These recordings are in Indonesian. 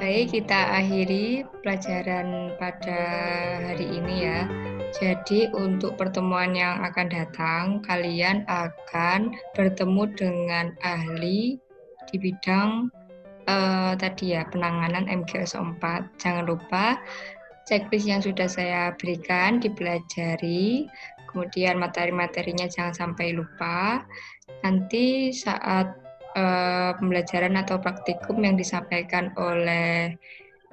Baik, kita akhiri pelajaran pada hari ini ya. Jadi untuk pertemuan yang akan datang, kalian akan bertemu dengan ahli di bidang tadi ya, penanganan MGS 4. Jangan lupa checklist yang sudah saya berikan dipelajari, kemudian materi-materinya jangan sampai lupa. Nanti saat pembelajaran atau praktikum yang disampaikan oleh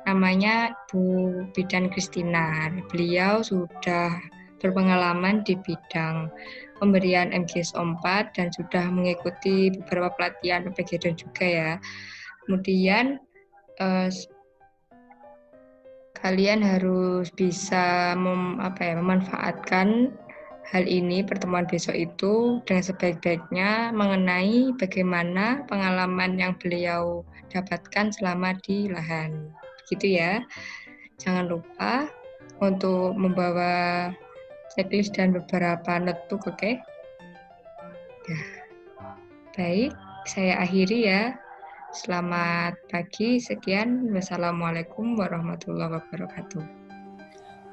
namanya Bu Bidan Kristina. Beliau sudah berpengalaman di bidang pemberian MGS 4 dan sudah mengikuti beberapa pelatihan PGD juga ya. Kemudian kalian harus bisa memanfaatkan hal ini, pertemuan besok itu dengan sebaik-baiknya mengenai bagaimana pengalaman yang beliau dapatkan selama di lahan. Begitu ya. Jangan lupa untuk membawa checklist dan beberapa notebook, oke? Ya. Baik, saya akhiri ya. Selamat pagi, sekian. Wassalamualaikum warahmatullahi wabarakatuh.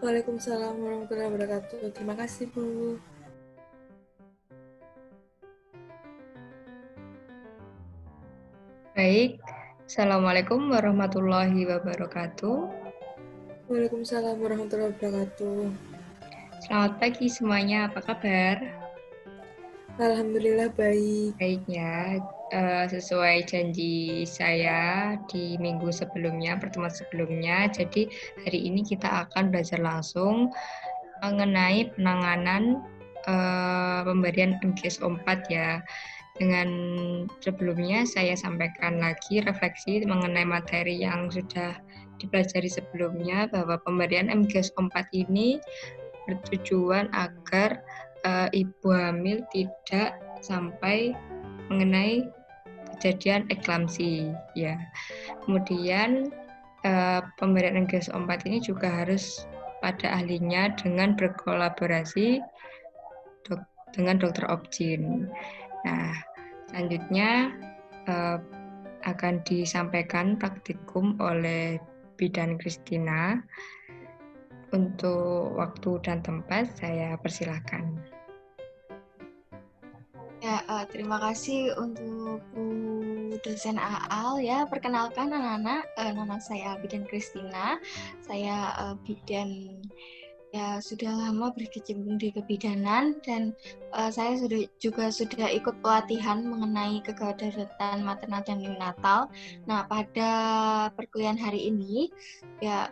Waalaikumsalam warahmatullahi wabarakatuh. Terima kasih, Bu. Baik, Assalamualaikum warahmatullahi wabarakatuh. Waalaikumsalam warahmatullahi wabarakatuh. Selamat pagi semuanya, apa kabar? Alhamdulillah baik. Baik ya, sesuai janji saya di minggu sebelumnya, pertemuan sebelumnya. Jadi hari ini kita akan belajar langsung mengenai penanganan pemberian MGS 4 ya. Dengan sebelumnya saya sampaikan lagi refleksi mengenai materi yang sudah dipelajari sebelumnya, bahwa pemberian MGS 4 ini bertujuan agar ibu hamil tidak sampai mengenai kejadian eklamsi ya. Kemudian pemberian MGS 4 ini juga harus pada ahlinya dengan berkolaborasi dengan dokter obgyn. Nah, selanjutnya akan disampaikan praktikum oleh Bidan Kristina. Untuk waktu dan tempat saya persilahkan. Ya, terima kasih untuk Bu dosen Aal ya. Perkenalkan anak-anak, nama saya Bidan Kristina. Saya bidan ya sudah lama berkecimpung di kebidanan, dan saya juga sudah ikut pelatihan mengenai kegadaratan maternal dan neonatal. Nah, pada perkuliahan hari ini ya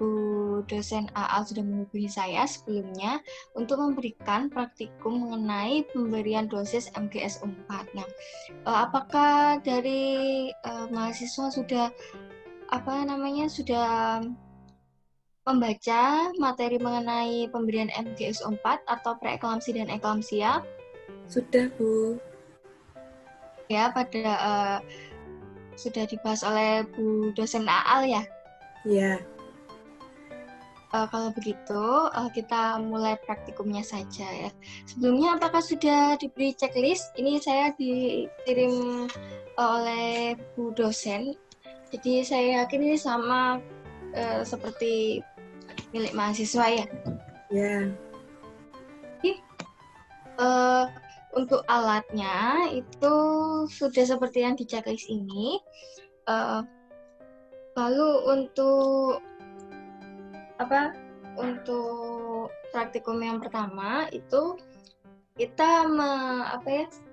Bu dosen Aal sudah menghubungi saya sebelumnya untuk memberikan praktikum mengenai pemberian dosis MGS 4. Nah, apakah dari mahasiswa sudah sudah membaca materi mengenai pemberian MGS 4 atau preeklamsi dan eklamsia? Sudah, Bu. Ya, sudah dibahas oleh Bu dosen Aal ya? Ya. Kalau begitu, kita mulai praktikumnya saja ya. Sebelumnya, apakah sudah diberi checklist? Ini saya dikirim oleh Bu dosen. Jadi saya yakin ini sama seperti milik mahasiswa ya. Ya. Jadi, untuk alatnya itu sudah seperti yang di checklist ini. Lalu untuk praktikum yang pertama itu kita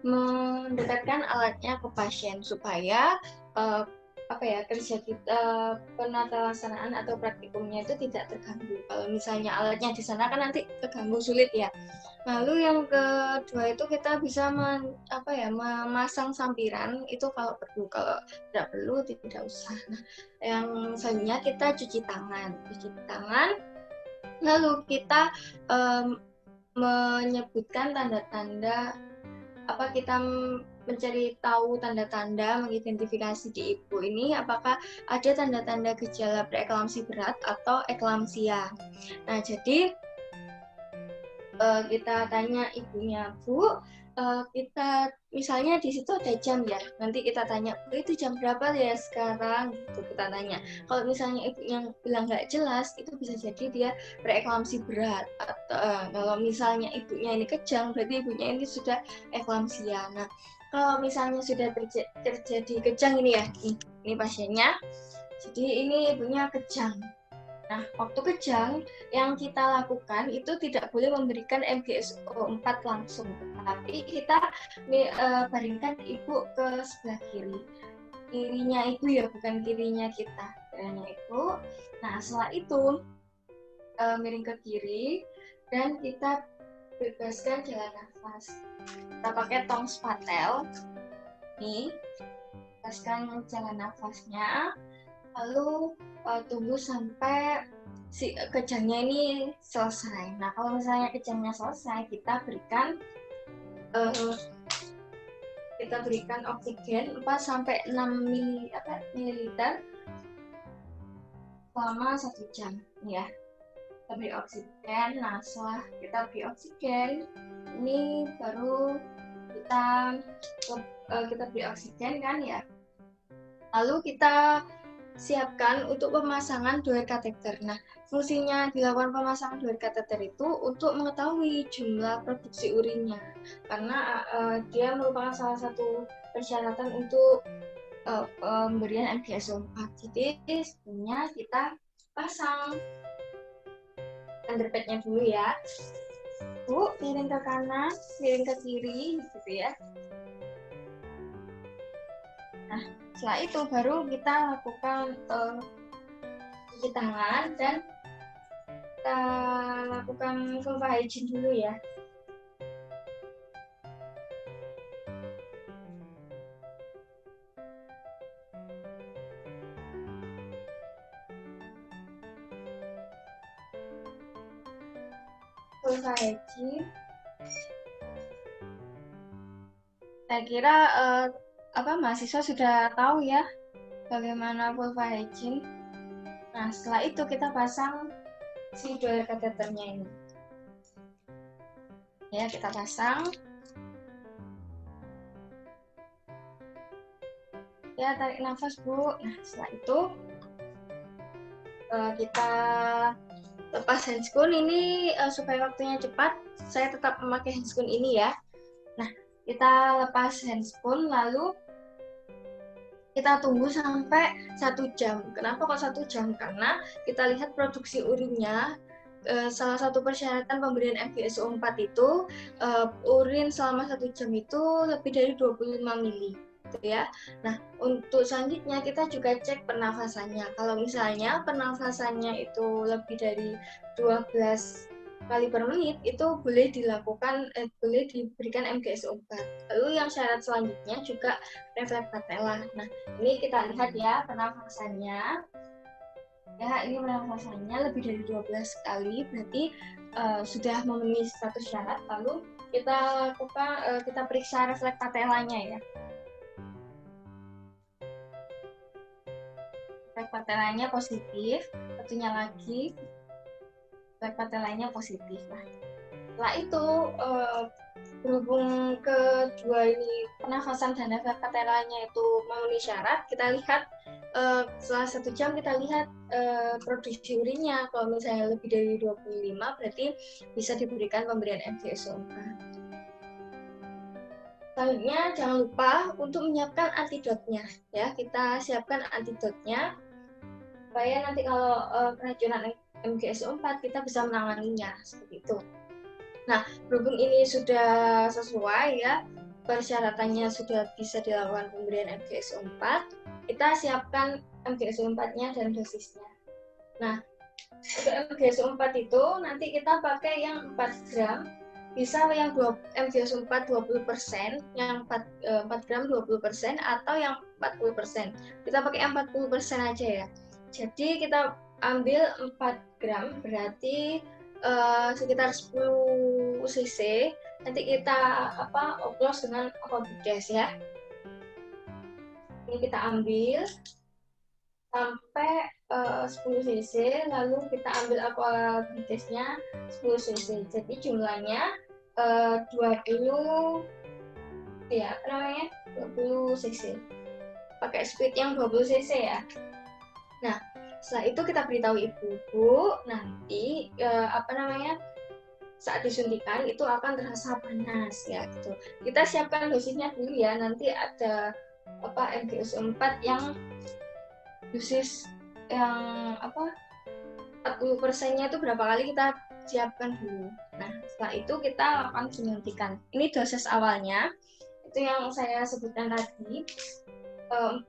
mendekatkan alatnya ke pasien supaya kerja kita, penata laksanaan atau praktikumnya itu tidak terganggu. Kalau misalnya alatnya di sana kan nanti terganggu, sulit ya. Lalu yang kedua itu kita bisa memasang sampiran itu kalau perlu, kalau tidak perlu tidak usah. Nah, yang selanjutnya kita cuci tangan, lalu kita menyebutkan tanda-tanda, kita mencari tahu tanda-tanda, mengidentifikasi di ibu ini apakah ada tanda-tanda gejala preeklamsi berat atau eklamsia. Nah, jadi kita tanya ibunya, Bu, kita misalnya di situ ada jam ya, nanti kita tanya, itu jam berapa ya sekarang, gitu kita tanya. Kalau misalnya ibunya bilang nggak jelas, itu bisa jadi dia preeklamsi berat. Atau kalau misalnya ibunya ini kejang, berarti ibunya ini sudah eklamsia. Nah, kalau misalnya sudah terjadi kejang ini ya, ini pasiennya, jadi ini ibunya kejang. Nah, waktu kejang yang kita lakukan itu tidak boleh memberikan MgSO4 langsung, tapi kita baringkan ibu ke sebelah kiri. Kirinya ibu ya, bukan kirinya kita. Kirinya ibu. Nah, setelah itu miring ke kiri dan kita bebaskan jalan nafas. Kita pakai tong spatel. Nih, bebaskan jalan nafasnya. Lalu tunggu sampai si kejangnya ini selesai. Nah, kalau misalnya kejangnya selesai, kita berikan oksigen 4 sampai 6 mililiter selama 1 jam ya. Kita beri oksigen. Nah, setelah kita beri oksigen, ini baru kita beri oksigen kan ya. Lalu kita siapkan untuk pemasangan dual kateter. Nah, fungsinya dilakukan pemasangan dual kateter itu untuk mengetahui jumlah produksi urinnya, karena dia merupakan salah satu persyaratan untuk pemberian MgSO4. Jadi, sebenarnya kita pasang underpadnya dulu ya. Bu, miring ke kanan, miring ke kiri, gitu ya. Nah, setelah itu baru kita lakukan cuci tangan dan kita lakukan vulva hygiene dulu ya. Vulva hygiene. Saya kira mahasiswa sudah tahu ya bagaimana vulva hygiene. Nah, setelah itu kita pasang si dual kateternya ini. Ya, kita pasang. Ya, tarik nafas, Bu. Nah, setelah itu kita lepas handscoon ini supaya waktunya cepat. Saya tetap memakai handscoon ini ya. Nah, kita lepas handscoon lalu kita tunggu sampai 1 jam. Kenapa kok 1 jam? Karena kita lihat produksi urinnya, salah satu persyaratan pemberian MgSO4 itu urin selama 1 jam itu lebih dari 25 mili. Gitu ya. Nah, untuk selanjutnya kita juga cek pernafasannya. Kalau misalnya pernafasannya itu lebih dari 12 kali per menit, itu boleh diberikan MgSO4. Lalu yang syarat selanjutnya juga refleks patella. Nah, ini kita lihat ya pernafasannya. Ya, ini pernafasannya lebih dari 12 kali, berarti sudah memenuhi status syarat. Lalu kita periksa refleks patellanya ya. Refleks patellanya positif, satunya lagi refleks patellanya positif. Nah, setelah itu berhubung kedua ini pernafasan dan refleks patellanya itu memenuhi syarat, kita lihat setelah 1 jam kita lihat produksi urinnya. Kalau misalnya lebih dari 25 berarti bisa diberikan pemberian MgSO4. Selanjutnya jangan lupa untuk menyiapkan antidotnya ya. Kita siapkan antidotnya supaya nanti kalau keracunan MgSO4 kita bisa menanganinya seperti itu. Nah, berhubung ini sudah sesuai ya, persyaratannya sudah bisa dilakukan pemberian MgSO4, kita siapkan MgSO4-nya dan dosisnya. Nah, untuk MgSO4 itu nanti kita pakai yang 4 gram, bisa yang MgSO4 20%, yang 4 gram 20%, atau yang 40%. Kita pakai yang 40% aja ya. Jadi kita ambil 4 gram, berarti sekitar 10 cc. Nanti kita oplos dengan aquabides ya. Ini kita ambil sampai 10 cc, lalu kita ambil aquabidesnya 10 cc. Jadi jumlahnya 20 ya, apa namanya? 20 cc. Pakai speed yang 20 cc ya. Nah, setelah itu kita beritahu ibu, Bu, nanti apa namanya? Saat disuntikan itu akan terasa panas ya gitu. Kita siapkan dosisnya dulu ya. Nanti ada apa MgSO4 yang dosis yang apa 40%-nya itu berapa kali kita siapkan dulu. Nah, setelah itu kita akan suntikan. Ini dosis awalnya itu yang saya sebutkan tadi 4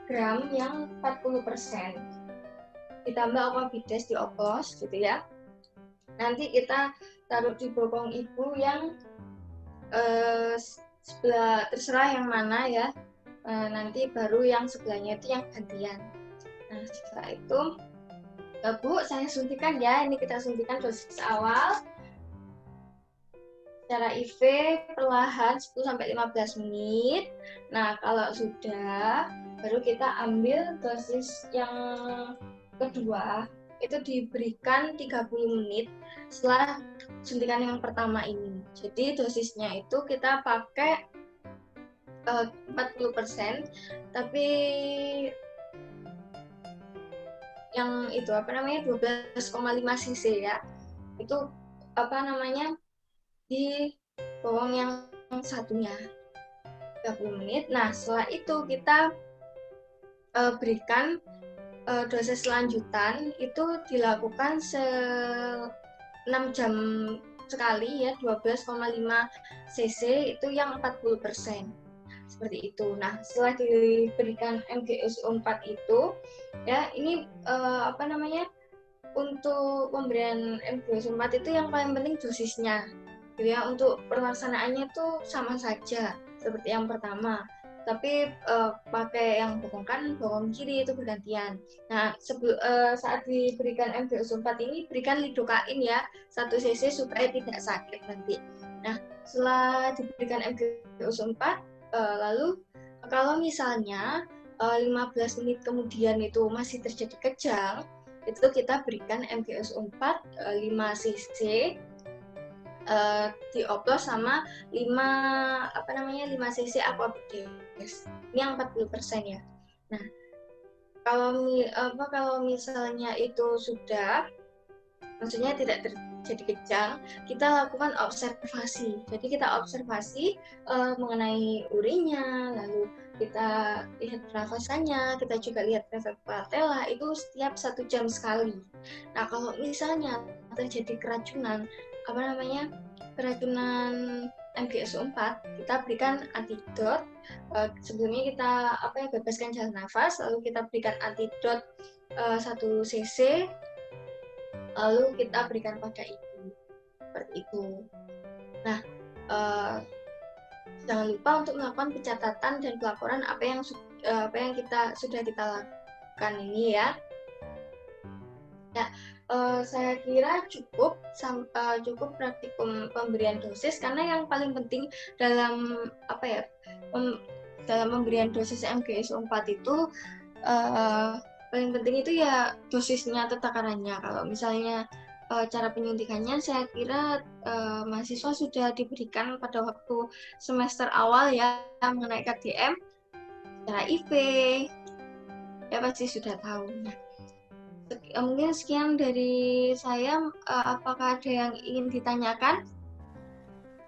gram yang 40%. Ditambah aquabides dioplos gitu ya. Nanti kita taruh di bokong ibu yang sebelah, terserah yang mana ya. Nanti baru yang sebelahnya itu yang gantian. Nah, setelah itu Bu, saya suntikan ya. Ini kita suntikan dosis awal secara IV perlahan 10-15 menit. Nah, kalau sudah, baru kita ambil dosis yang kedua. Itu diberikan 30 menit setelah suntikan yang pertama ini. Jadi dosisnya itu kita pakai 40%, tapi yang itu apa namanya 12,5 cc ya. Itu apa namanya di bawang yang satunya 30 menit. Nah, setelah itu kita berikan dosis lanjutan itu dilakukan 6 jam sekali ya, 12,5 cc itu yang 40%. Seperti itu. Nah, setelah diberikan MgSO4 itu ya, ini apa namanya? Untuk pemberian MgSO4 itu yang paling penting dosisnya. Gitu ya, untuk pelaksanaannya tuh sama saja seperti yang pertama. Tapi pakai yang bokong kanan, bokong kiri itu bergantian. Nah, saat diberikan MgSO4 ini berikan lidokain ya 1 cc supaya tidak sakit nanti. Nah, setelah diberikan MgSO4 lalu kalau misalnya 15 menit kemudian itu masih terjadi kejang, itu kita berikan MgSO4 5 cc dioplos sama 5 cc aquabides. Ini yang 40% ya. Nah, kalau misalnya itu sudah, maksudnya tidak terjadi kejang, kita lakukan observasi. Jadi kita observasi mengenai urinnya, lalu kita lihat pernafasannya, kita juga lihat efek patella itu setiap 1 jam sekali. Nah, kalau misalnya terjadi keracunan MgSO4, kita berikan antidot. Sebelumnya kita bebaskan jalan nafas, lalu kita berikan antidot 1 cc, lalu kita berikan pada ibu. Seperti itu. Nah, jangan lupa untuk melakukan pencatatan dan pelaporan apa yang sudah kita lakukan ini ya. Ya, saya kira cukup praktikum pemberian dosis, karena yang paling penting dalam dalam pemberian dosis MgSO4 itu paling penting itu ya dosisnya, takarannya. Kalau misalnya cara penyuntikannya, saya kira mahasiswa sudah diberikan pada waktu semester awal ya mengenai KDM, cara IV ya pasti sudah tahu. Mungkin sekian dari saya. Apakah ada yang ingin ditanyakan?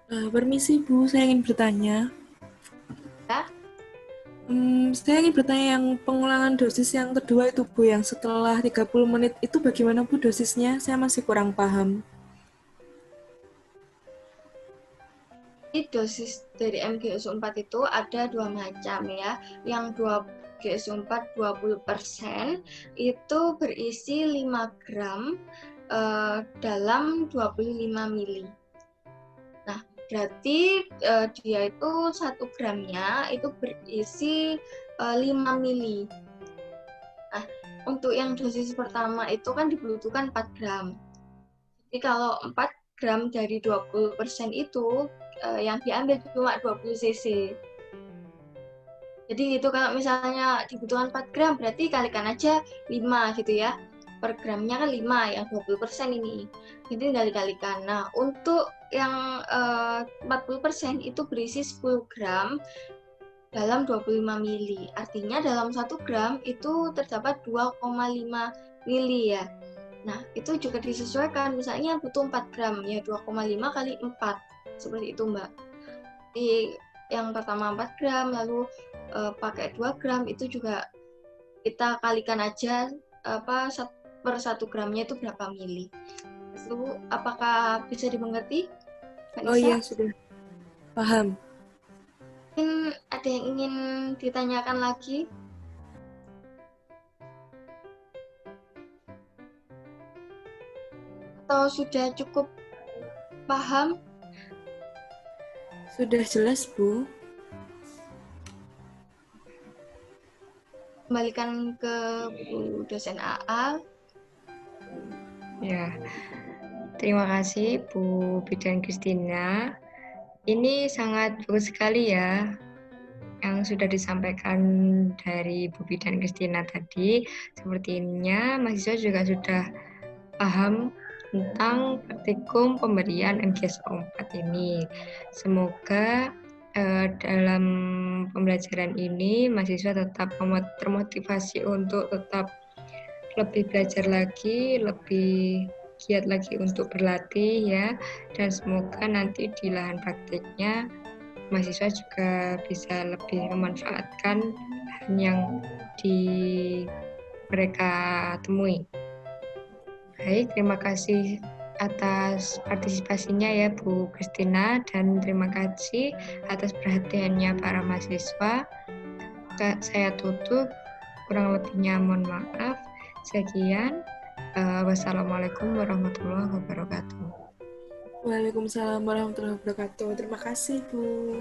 Permisi Bu, saya ingin bertanya. Ya. Saya ingin bertanya yang pengulangan dosis yang kedua itu Bu, yang setelah 30 menit itu bagaimana Bu dosisnya? Saya masih kurang paham. Dosis dari MgSO4 itu ada 2 macam ya. Yang MgSO4 20% itu berisi 5 gram dalam 25 mili. Nah, berarti dia itu 1 gramnya itu berisi 5 mili. Nah, untuk yang dosis pertama itu kan dibutuhkan 4 gram. Jadi kalau 4 gram dari 20% itu yang diambil cuma 20 cc. Jadi itu kalau misalnya dibutuhkan 4 gram, berarti kalikan aja 5 gitu ya. Per gramnya kan 5, yang 20% ini. Jadi tinggal dikalikan. Nah, untuk yang 40% itu berisi 10 gram dalam 25 mili. Artinya dalam 1 gram itu terdapat 2,5 mili ya. Nah, itu juga disesuaikan. Misalnya butuh 4 gram, ya 2,5 kali 4. Seperti itu, Mbak. Di yang pertama 4 gram, lalu pakai 2 gram, itu juga kita kalikan aja per 1 gramnya itu berapa mili. Itu apakah bisa dimengerti, Mbak Nisa? Oh iya, sudah paham. Mungkin ada yang ingin ditanyakan lagi? Atau sudah cukup paham? Sudah jelas, Bu. Kembalikan ke Bu dosen AA. Ya, terima kasih Bu Bidan Kristina. Ini sangat bagus sekali ya yang sudah disampaikan dari Bu Bidan Kristina tadi. Sepertinya mahasiswa juga sudah paham tentang praktikum pemberian MGSO 4 ini. Semoga dalam pembelajaran ini mahasiswa tetap termotivasi untuk tetap lebih belajar lagi, lebih giat lagi untuk berlatih ya, dan semoga nanti di lahan praktiknya mahasiswa juga bisa lebih memanfaatkan bahan yang mereka temui. Baik, terima kasih atas partisipasinya ya Bu Kristina, dan terima kasih atas perhatiannya para mahasiswa. Saya tutup, kurang lebihnya mohon maaf. Sekian, wassalamualaikum warahmatullahi wabarakatuh. Waalaikumsalam warahmatullahi wabarakatuh. Terima kasih, Bu.